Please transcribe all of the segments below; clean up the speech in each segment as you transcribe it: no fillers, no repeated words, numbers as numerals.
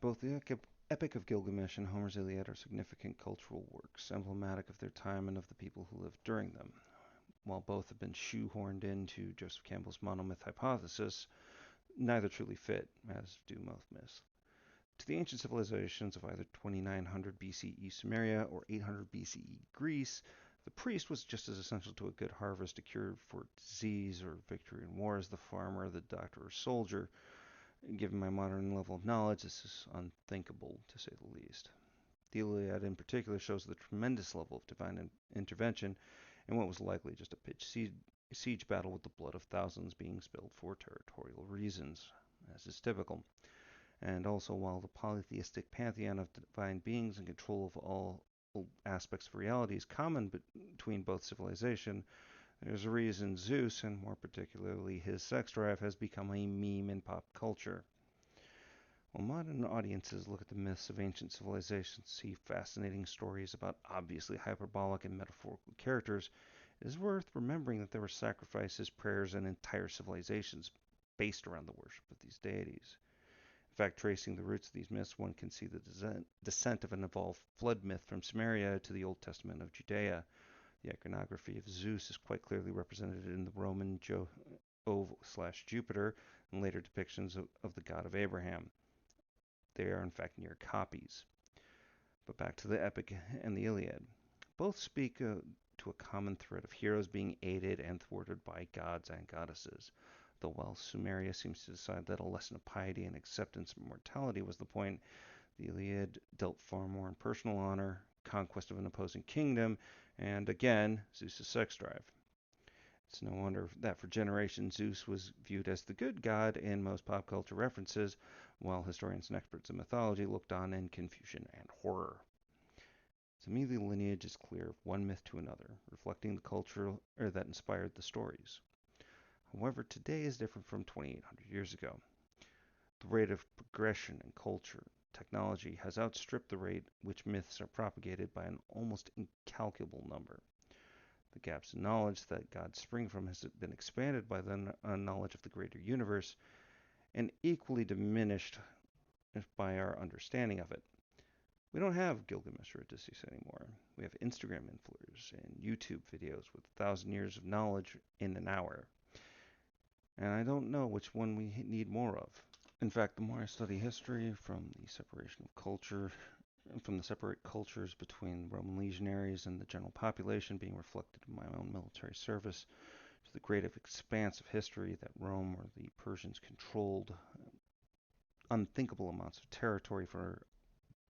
Both the Epic of Gilgamesh and Homer's Iliad are significant cultural works, emblematic of their time and of the people who lived during them. While both have been shoehorned into Joseph Campbell's monomyth hypothesis, neither truly fit, as do most myths. To the ancient civilizations of either 2900 BCE Sumeria or 800 BCE Greece, the priest was just as essential to a good harvest, a cure for disease, or victory in war as the farmer, the doctor, or soldier. Given my modern level of knowledge, this is unthinkable, to say the least. The Iliad in particular shows the tremendous level of divine intervention in what was likely just a pitched siege battle with the blood of thousands being spilled for territorial reasons, as is typical. And also, while the polytheistic pantheon of divine beings in control of all aspects of reality is common between both civilizations, there's a reason Zeus, and more particularly his sex drive, has become a meme in pop culture. While modern audiences look at the myths of ancient civilizations and see fascinating stories about obviously hyperbolic and metaphorical characters, it is worth remembering that there were sacrifices, prayers, and entire civilizations based around the worship of these deities. In fact, tracing the roots of these myths, one can see the descent of an evolved flood myth from Sumeria to the Old Testament of Judea. The iconography of Zeus is quite clearly represented in the Roman Jove/Jupiter and later depictions of the god of Abraham. They are in fact near copies. But back to the Epic and the Iliad. Both speak to a common thread of heroes being aided and thwarted by gods and goddesses. Though while Sumeria seems to decide that a lesson of piety and acceptance of mortality was the point, the Iliad dealt far more in personal honor, conquest of an opposing kingdom, and again, Zeus' sex drive. It's no wonder that for generations Zeus was viewed as the good god in most pop culture references, while historians and experts in mythology looked on in confusion and horror. To me, the lineage is clear of one myth to another, reflecting the culture that inspired the stories. However, today is different from 2,800 years ago. The rate of progression in culture, technology has outstripped the rate which myths are propagated by an almost incalculable number. The gaps in knowledge that gods spring from has been expanded by the knowledge of the greater universe and equally diminished by our understanding of it. We don't have Gilgamesh or Odysseus anymore. We have Instagram influencers and YouTube videos with 1,000 years of knowledge in an hour. And I don't know which one we need more of. In fact, the more I study history, from the separate cultures between Roman legionaries and the general population being reflected in my own military service, to the great expanse of history that Rome or the Persians controlled unthinkable amounts of territory for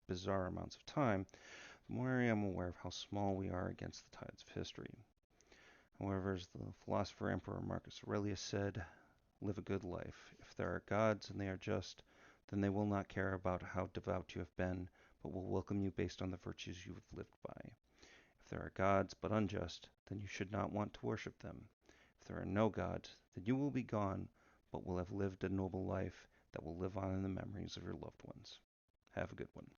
bizarre amounts of time, the more I am aware of how small we are against the tides of history. However, as the philosopher Emperor Marcus Aurelius said, live a good life. If there are gods and they are just, then they will not care about how devout you have been, but will welcome you based on the virtues you have lived by. If there are gods but unjust, then you should not want to worship them. If there are no gods, then you will be gone, but will have lived a noble life that will live on in the memories of your loved ones. Have a good one.